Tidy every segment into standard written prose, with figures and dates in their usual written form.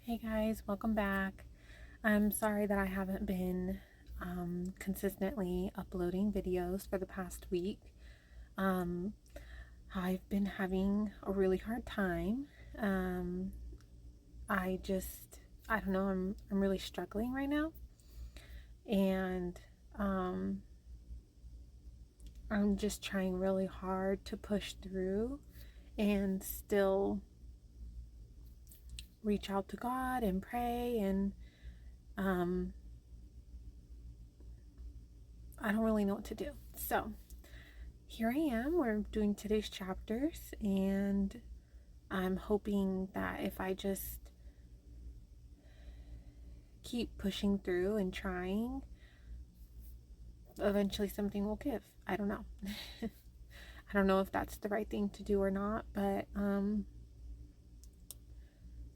Hey guys, welcome back. I'm sorry that I haven't been consistently uploading videos for the past week. Um, I've been having a really hard time. Um, I just, I don't know, I'm really struggling right now. And um, I'm just trying really hard to push through and still reach out to God and pray and um, I don't really know what to do. So here I am. We're doing today's chapters, and I'm hoping that if I just keep pushing through and trying, eventually something will give. I don't know. I don't know if that's the right thing to do or not, but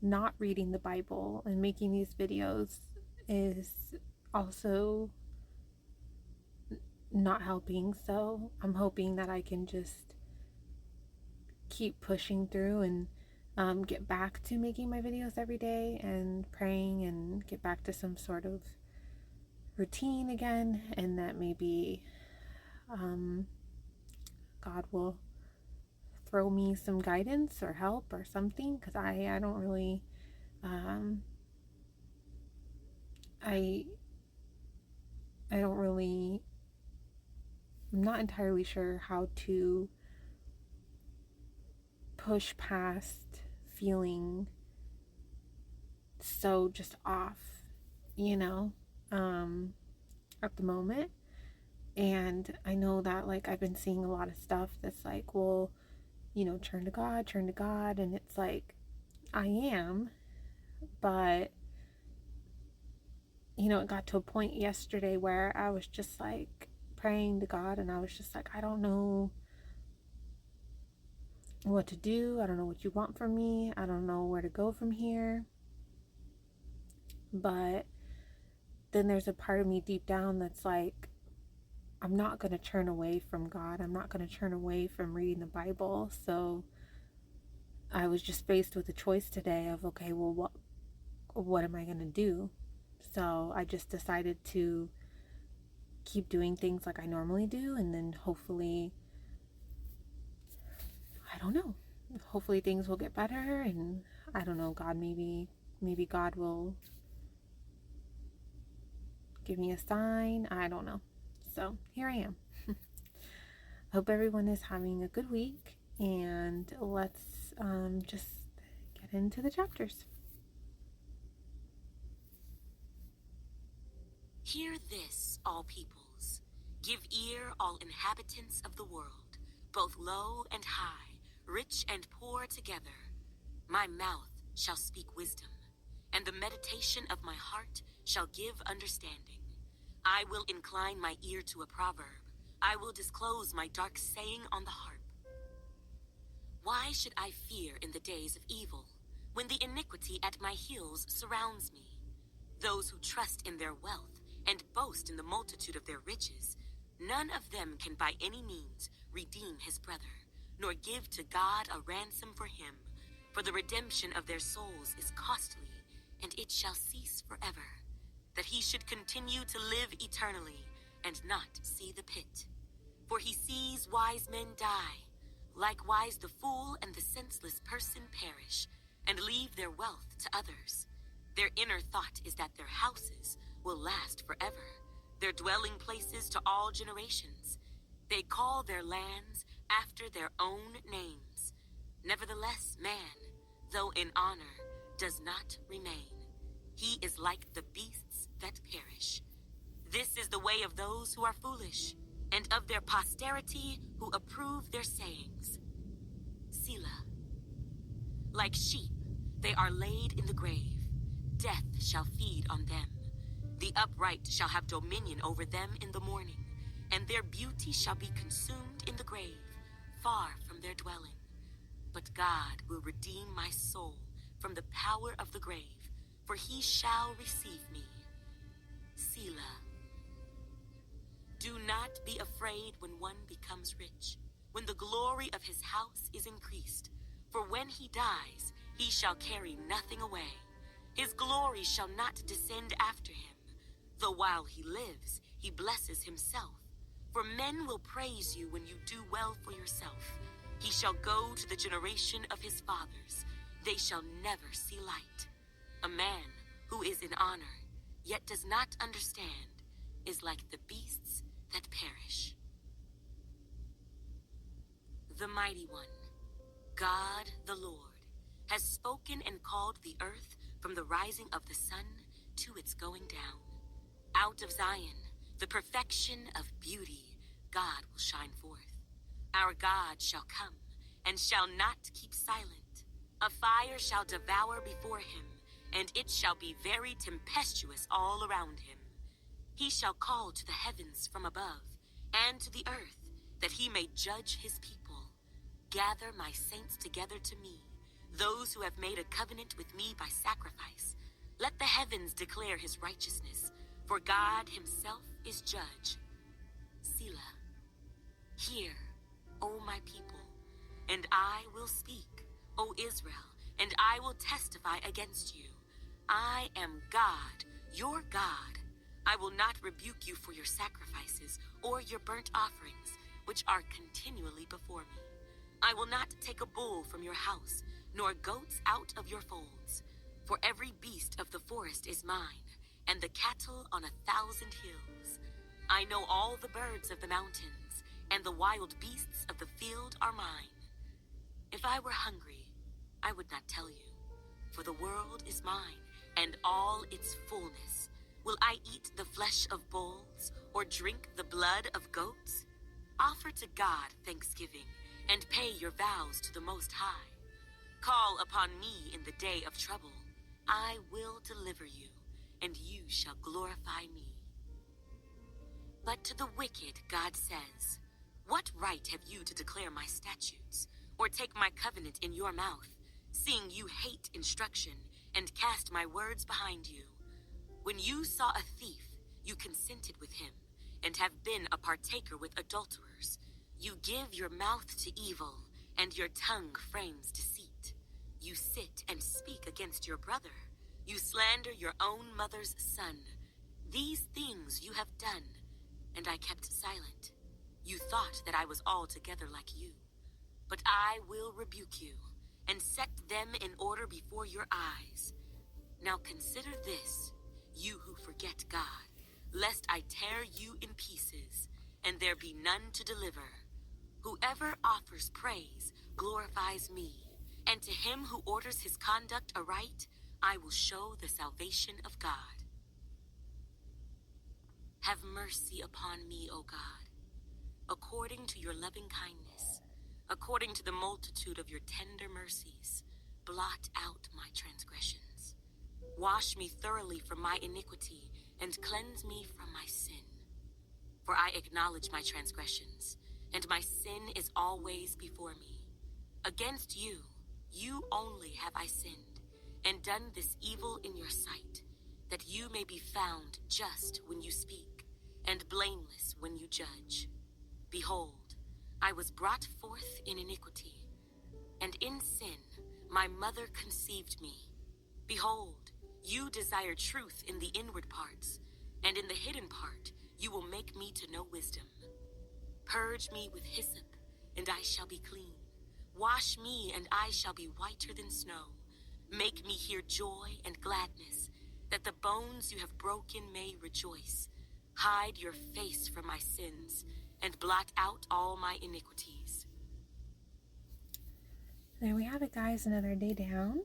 not reading the Bible and making these videos is also not helping. So I'm hoping that I can just keep pushing through and get back to making my videos every day and praying and get back to some sort of routine again, and that maybe God will throw me some guidance or help or something, because I don't really um, I I don't really I'm not entirely sure how to push past feeling so just off, you know, um, at the moment. And I know that, like, I've been seeing a lot of stuff that's like, well, turn to God, turn to God. And it's like, I am, but, it got to a point yesterday where I was just like praying to God, and I was just like, I don't know what to do. I don't know what you want from me. I don't know where to go from here. But then there's a part of me deep down that's like, I'm not going to turn away from God. I'm not going to turn away from reading the Bible. So I was just faced with a choice today of, okay, well, what am I going to do? So I just decided to keep doing things like I normally do, and then hopefully, I don't know, hopefully things will get better. And I don't know, God, maybe God will give me a sign. I don't know. So here I am. Hope everyone is having a good week, and let's just get into the chapters. Hear this, all peoples. Give ear, all inhabitants of the world, both low and high, rich and poor together. My mouth shall speak wisdom, and the meditation of my heart shall give understanding. I will incline my ear to a proverb. I will disclose my dark saying on the harp. Why should I fear in the days of evil, when the iniquity at my heels surrounds me? Those who trust in their wealth and boast in the multitude of their riches, none of them can by any means redeem his brother, nor give to God a ransom for him. For the redemption of their souls is costly, and it shall cease forever, that he should continue to live eternally, and not see the pit. For he sees wise men die, likewise the fool and the senseless person perish, and leave their wealth to others. Their inner thought is that their houses will last forever, their dwelling places to all generations. They call their lands after their own names. Nevertheless, man, though in honor, does not remain. He is like the beasts that perish. This is the way of those who are foolish, and of their posterity who approve their sayings. Selah. Like sheep, they are laid in the grave. Death shall feed on them. The upright shall have dominion over them in the morning, and their beauty shall be consumed in the grave, far from their dwelling. But God will redeem my soul from the power of the grave, for he shall receive me. Selah. Do not be afraid when one becomes rich, when the glory of his house is increased. For when he dies, he shall carry nothing away. His glory shall not descend after him, though while he lives, he blesses himself. For men will praise you when you do well for yourself. He shall go to the generation of his fathers. They shall never see light. A man who is in honor, yet does not understand, is like the beasts that perish. The Mighty One, God the Lord, has spoken and called the earth from the rising of the sun to its going down. Out of Zion, the perfection of beauty, God will shine forth. Our God shall come, and shall not keep silent. A fire shall devour before him, and it shall be very tempestuous all around him. He shall call to the heavens from above, and to the earth, that he may judge his people. Gather my saints together to me, those who have made a covenant with me by sacrifice. Let the heavens declare his righteousness, for God himself is judge. Selah. Hear, O my people, and I will speak, O Israel, and I will testify against you. I am God, your God. I will not rebuke you for your sacrifices or your burnt offerings, which are continually before me. I will not take a bull from your house, nor goats out of your folds. For every beast of the forest is mine, and the cattle on 1,000 hills. I know all the birds of the mountains, and the wild beasts of the field are mine. If I were hungry, I would not tell you, for the world is mine, and all its fullness. Will I eat the flesh of bulls, or drink the blood of goats? Offer to God thanksgiving, and pay your vows to the Most High. Call upon me in the day of trouble. I will deliver you, and you shall glorify me. But to the wicked God says, what right have you to declare my statutes, or take my covenant in your mouth, seeing you hate instruction, and cast my words behind you? When you saw a thief, you consented with him, and have been a partaker with adulterers. You give your mouth to evil, and your tongue frames deceit. You sit and speak against your brother. You slander your own mother's son. These things you have done, and I kept silent. You thought that I was altogether like you. But I will rebuke you, and set them in order before your eyes. Now consider this, you who forget God, lest I tear you in pieces, and there be none to deliver. Whoever offers praise glorifies me, and to him who orders his conduct aright, I will show the salvation of God. Have mercy upon me, O God, according to your loving kindness, according to the multitude of your tender mercies. Blot out my transgressions. Wash me thoroughly from my iniquity, and cleanse me from my sin. For I acknowledge my transgressions, and my sin is always before me. Against you, you only have I sinned, and done this evil in your sight, that you may be found just when you speak, and blameless when you judge. Behold, I was brought forth in iniquity, and in sin my mother conceived me. Behold, you desire truth in the inward parts, and in the hidden part you will make me to know wisdom. Purge me with hyssop, and I shall be clean. Wash me, and I shall be whiter than snow. Make me hear joy and gladness, that the bones you have broken may rejoice. Hide your face from my sins, and blot out all my iniquities. There we have it, guys. Another day down.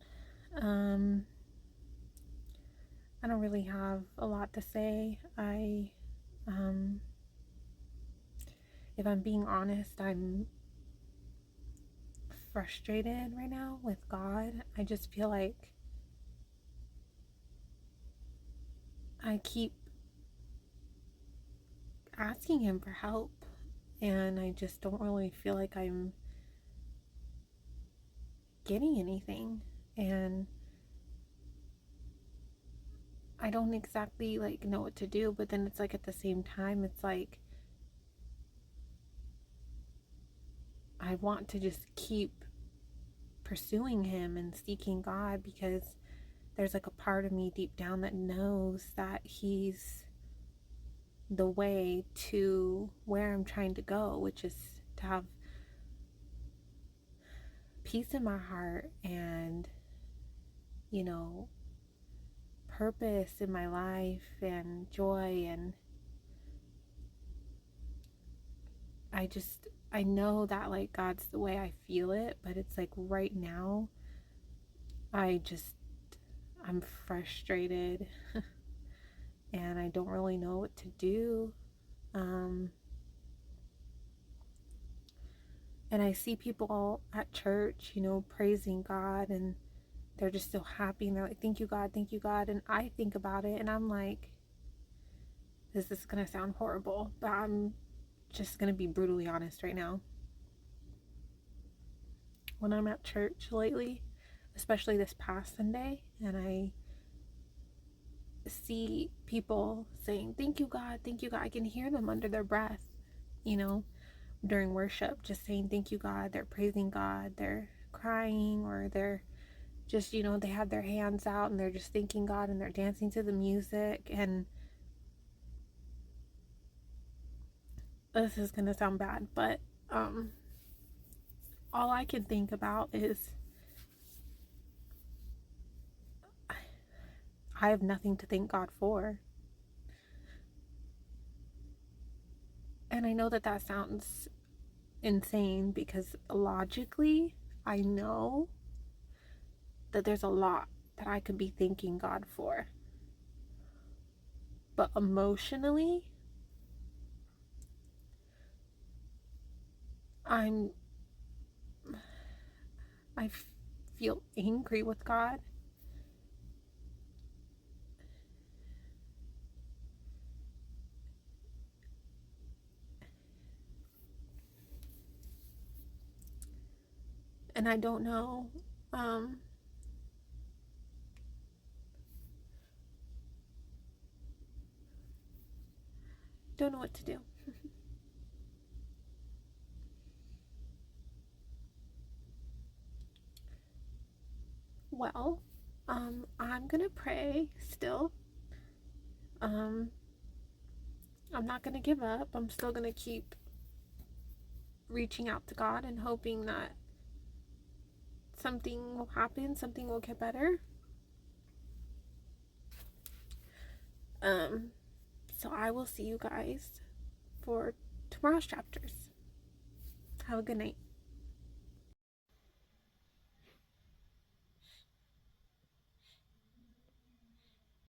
I don't really have a lot to say. If I'm being honest, I'm frustrated right now with God. I just feel like I keep asking him for help, and I just don't really feel like I'm getting anything, and I don't exactly know what to do. But then it's at the same time, it's I want to just keep pursuing him and seeking God, because there's like a part of me deep down that knows that he's the way to where I'm trying to go, which is to have peace in my heart and, you know, purpose in my life and joy. And I know that like God's the way I feel it, but it's like right now I'm frustrated and I don't really know what to do. And I see people at church, you know, praising God, and they're just so happy, and they're like, thank you, God, thank you, God. And I think about it and I'm like, this is going to sound horrible, but I'm just going to be brutally honest right now. When I'm at church lately, especially this past Sunday, and I see people saying, thank you, God, thank you, God, I can hear them under their breath, you know, during worship, just saying, thank you, God. They're praising God, they're crying, or they're just, you know, they have their hands out and they're just thanking God and they're dancing to the music. And this is going to sound bad, but all I can think about is I have nothing to thank God for. And I know that that sounds insane because logically I know that there's a lot that I could be thanking God for. But emotionally, I feel angry with God. And I don't know, don't know what to do. Well, I'm gonna pray still. I'm not gonna give up. I'm still gonna keep reaching out to God and hoping that something will happen, something will get better. So I will see you guys for tomorrow's chapters. Have a good night.